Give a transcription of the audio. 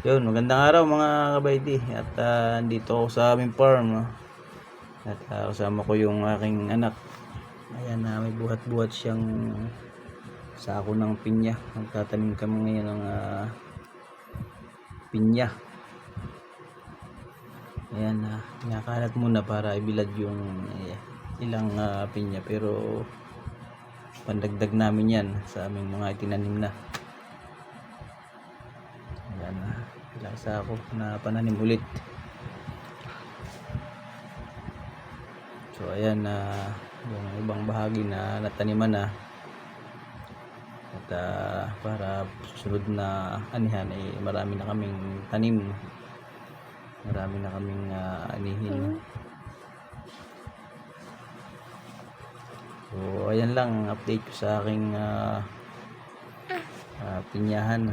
Yun, magandang araw mga kabayti. At andito ako sa aming farm. At kasama ko yung aking anak. Ayan, may buhat-buhat siyang sako ng pinya. Magtatanim kami ngayon ng pinya. Ayan, kinakalat muna para ibilad yung ilang pinya. Pero pandagdag namin yan sa aming mga itinanim na. Ayan, ilang sako na pananim ulit. So ayan, yung ibang bahagi na nataniman na. At para susunod na anihan ay marami na kaming tanim. Marami na kaming anihin. So ayan lang update ko sa aking pinyahan.